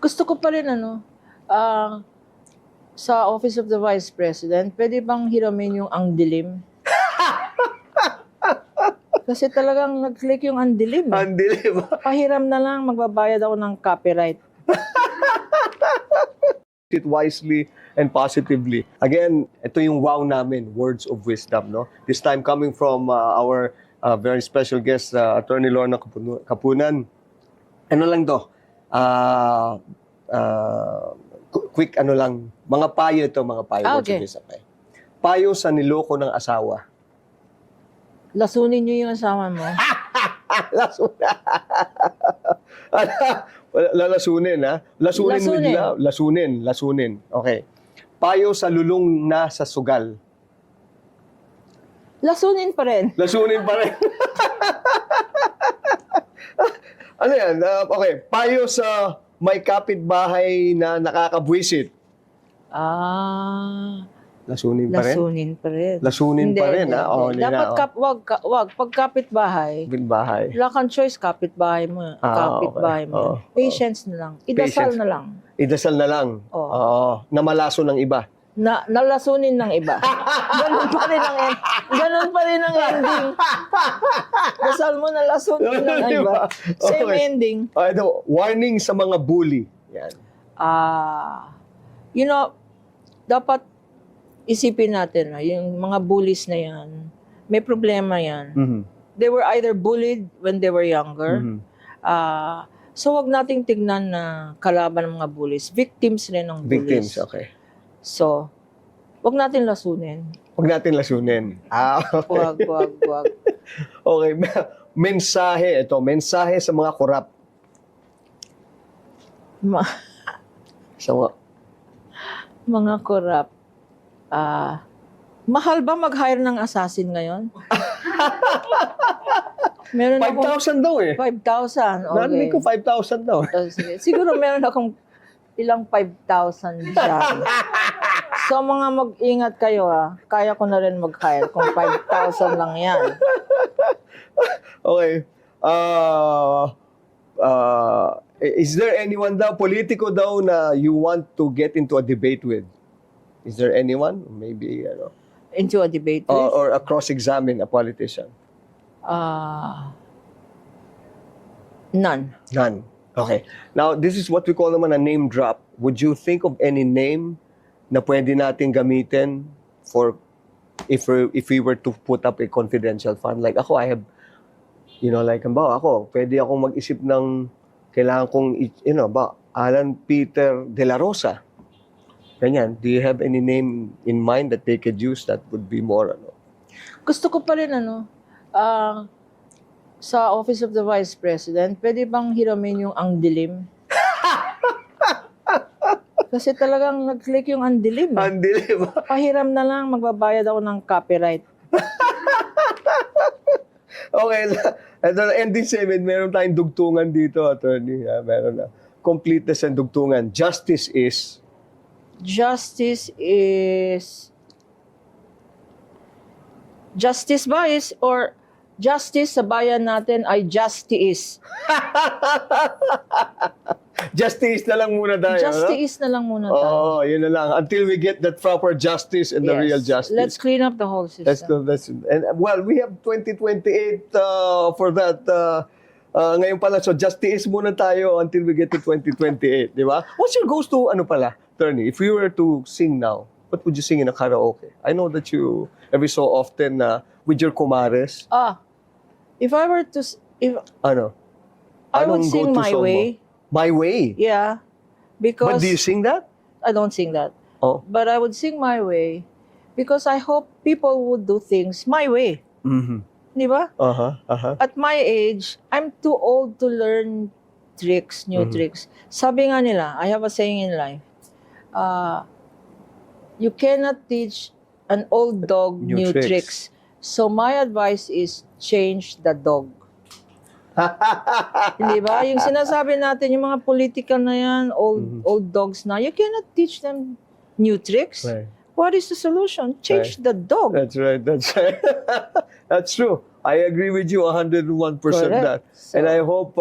Gusto ko pa rin sa Office of the Vice President, pwede bang hiramin yung ang dilim? Kasi talagang nag-click yung ang dilim. Ang dilim. Pahiram na lang, magbabayad ako ng copyright. It wisely and positively. Again, ito yung wow namin, words of wisdom, no? This time coming from our very special guest, Attorney Lorna Kapunan. Ano lang to? Quick ano lang, mga payo ito, mga payo. Words Okay. of wisdom. Payo sa niloko ng asawa. Lasunin nyo yung asawa mo. Lalasunin, ha? Lasunin. Lasunin. With love. Lasunin. Okay. Payo sa lulong na sa sugal. Lasunin pa rin. Lasunin pa rin. Ano yan? Okay. Payo sa may kapitbahay na nakakabwisit. Lasunin pa rin? Lasunin pa rin. Lasunin pa rin, Hindi, ha? Oh, hindi. Dapat wag. Pag kapitbahay, Kapitbahay. wala kang choice, kapitbahay mo. Kapitbahay okay. mo. Patience na lang. Idasal Patience. na lang. Idasal na lang. Oo. Oo. Na malaso ng iba. Nalasunin ng iba. Ganun pa rin ang ending. Dasal mo na lasunin ng iba. Same Okay. ending. Ito, warning sa mga bully. Yan. Dapat isipin natin, yung mga bullies na yan, may problema yan. Mhm. They were either bullied when they were younger. Mhm. So wag nating tignan na kalaban ng mga bullies. Victims rin ng bullies. Victims, okay. So, wag natin lasunin. Huwag natin lasunin. Okay. Wag. Okay. Mensahe sa mga korap. Sa Mga korap. Mahal ba mag-hire ng assassin ngayon? Meron akong 5,000 daw eh. 5,000. Okay. Narinig ko 5,000 daw. Sige. Siguro meron akong ilang 5,000 dyan. So mga mag-ingat kayo Kaya ko na rin mag-hire kung 5,000 lang yan. Okay. Is there anyone daw, politiko daw na you want to get into a debate with? Is there anyone? Maybe, Into a debate with? or a cross-examine a politician? None. None. Okay. Now, this is what we call naman a name drop. Would you think of any name na pwede natin gamitin for if we were to put up a confidential fund? Like ako, I have, like ako, pwede akong mag-isip ng kailangan kong, Alan Peter De La Rosa. Ganyan. Do you have any name in mind that they could use that would be more, Gusto ko pa rin sa Office of the Vice President, pwede bang hiramin yung ang dilim? Kasi talagang nag-click yung ang dilim. Ang dilim. Pahiram na lang, magbabayad ako ng copyright. Okay. Ito, ending segment, meron tayong dugtungan dito, attorney. Meron na. Completeness and dugtungan. Justice is justice ba is or justice sa bayan natin ay justice. Justice na lang muna tayo. Justice na lang muna tayo. Oo, yun na lang. Until we get that proper justice and the real justice. Let's clean up the whole system. And well, we have 2028 for that. Ngayon pala, so justice muna tayo until we get to 2028, di ba? What's your goes to, attorney, if you were to sing now, what would you sing in a karaoke? I know that you, every so often, with your kumares, If I were to, I would anong sing go-to My song mo? Way. My Way? Yeah. Because But do you sing that? I don't sing that. Oh. But I would sing My Way because I hope people would do things my way. Mm-hmm. Di ba? Uh-huh. At my age, I'm too old to learn tricks, new tricks. Sabi nga nila, I have a saying in life, you cannot teach an old dog new tricks. So my advice is change the dog. Hindi ba? Yung sinasabi natin, yung mga political na yan, old dogs na, you cannot teach them new tricks. Right. What is the solution? Change the dog. That's right. That's true. I agree with you 101% Correct. that. And I hope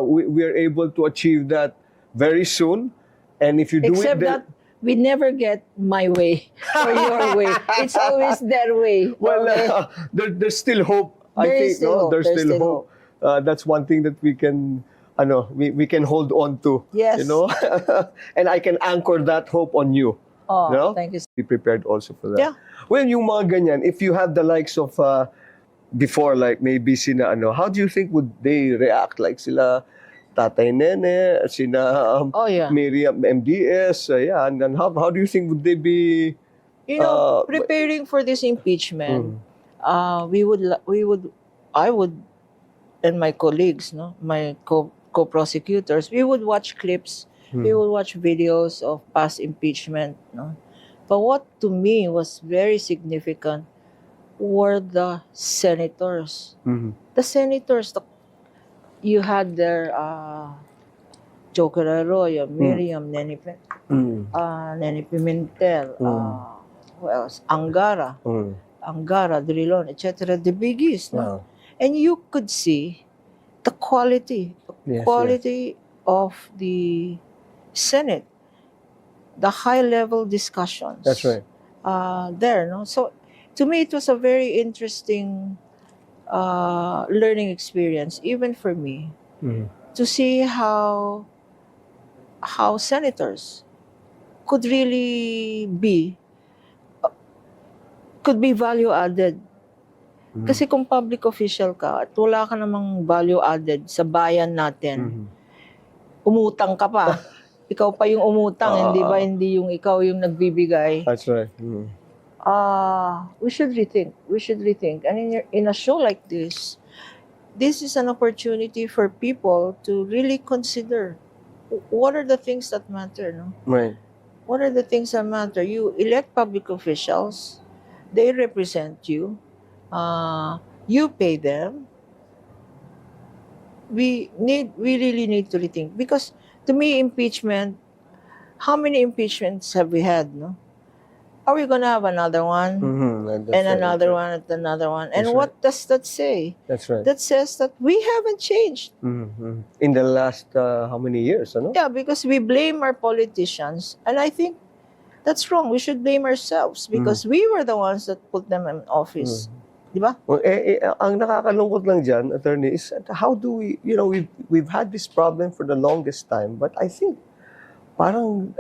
we are able to achieve that very soon. And if you do Except it, that we never get my way or your way. It's always their way. well, Okay? there's still hope. I There think is still hope. there's There's still still hope. That's one thing that we can, we can hold on to. Yes. And I can anchor that hope on you. Oh, No? thank you. Be prepared also for that. Yeah. Well, yung mga ganyan, if you have the likes of before, like maybe sina how do you think would they react? Like sila Tatay Nene, sina Oh, yeah. Miriam MDS, yeah, and then how do you think would they be? You know, Uh, preparing for this impeachment, Mm. I would, and my colleagues, no, my co-prosecutors, we would watch clips, we would watch videos of past impeachment, no. But what to me was very significant were the senators. Mhm. The senators, you had their Joe Arroyo, Miriam, Mm. Nene Pimentel, who else? Angara, Drilon, etc. The biggies, no? Wow. And you could see the quality Yes, of the Senate, the high-level discussions. That's right. There, no? So, to me, it was a very interesting learning experience, even for me, Mhm. to see how senators could really could be value added. Mhm. Kasi kung public official ka at wala ka namang value added sa bayan natin, Mhm. umutang ka pa. Ikaw pa yung umutang, hindi ba? Hindi yung ikaw yung nagbibigay. That's right. Mhm. We should rethink. We should rethink. And in a show like this is an opportunity for people to really consider what are the things that matter, no? Right. What are the things that matter? You elect public officials, they represent you, you pay them. We really need to rethink, because to me, impeachment, how many impeachments have we had, no? Are we gonna have another one? Mhm. And another one, and another one. And That's what does that say? That's right. That says that we haven't changed. Mhm. In the last how many years, ano? Yeah, because we blame our politicians, and I think that's wrong. We should blame ourselves because we were the ones that put them in office. Di ba? Well, ang nakakalungkot lang dyan, attorney, is how do we, we've had this problem for the longest time, but I think parang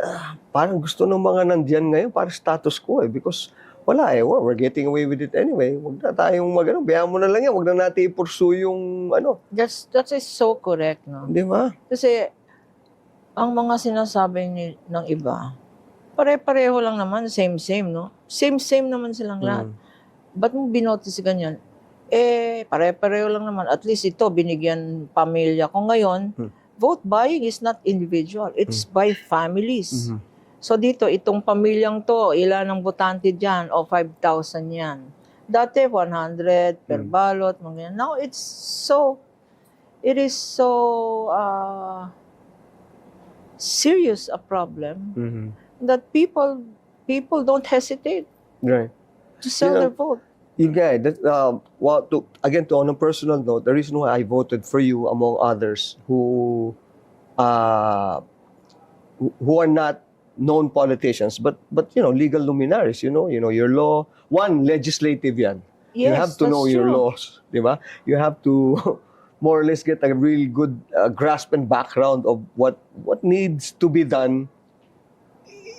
gusto ng mga nandiyan ngayon, parang status quo because wala we're getting away with it anyway. Wag na tayong bayaan mo na lang yan, wag na natin i-pursue yung That is so correct, no? di ba? Kasi ang mga sinasabi ng iba, pare-pareho lang naman, same, no? Same naman silang lahat. Ba't mo binoto si ganyan? Pare-pareho lang naman. At least ito, binigyan pamilya ko ngayon. Vote buying is not individual. It's by families. So dito, itong pamilyang to, ilan ang botante dyan? 5,000 yan. Dati, 100 per ballot. Mga yan. Now, it is so serious a problem that people don't hesitate Right. to sell their vote. Yun nga, again, on a personal note, the reason why I voted for you, among others, who are not known politicians, but legal luminaries, your law. One, legislative yan. You Yes, have to know that's your true. laws, di ba? You have to more or less get a really good grasp and background of what needs to be done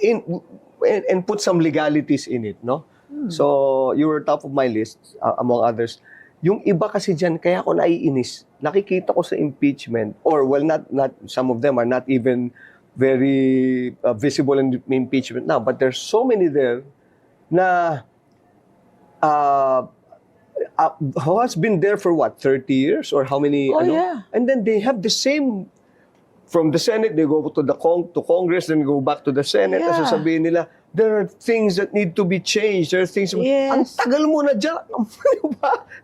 and put some legalities in it, no? So, you were top of my list, among others. Yung iba kasi dyan, kaya ako naiinis. Nakikita ko sa impeachment, or not some of them are not even very visible in impeachment now, but there's so many there na who has been there for 30 years or how many, Yeah. and then they have the same. From the Senate, they go to to Congress, then go back to the Senate. Yeah. As sasabihin nila, there are things that need to be changed. There are things. Yes. Ang tagal mo na dyan.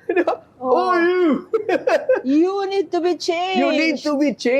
Diba? Oh. You! You need to be changed. You need to be changed.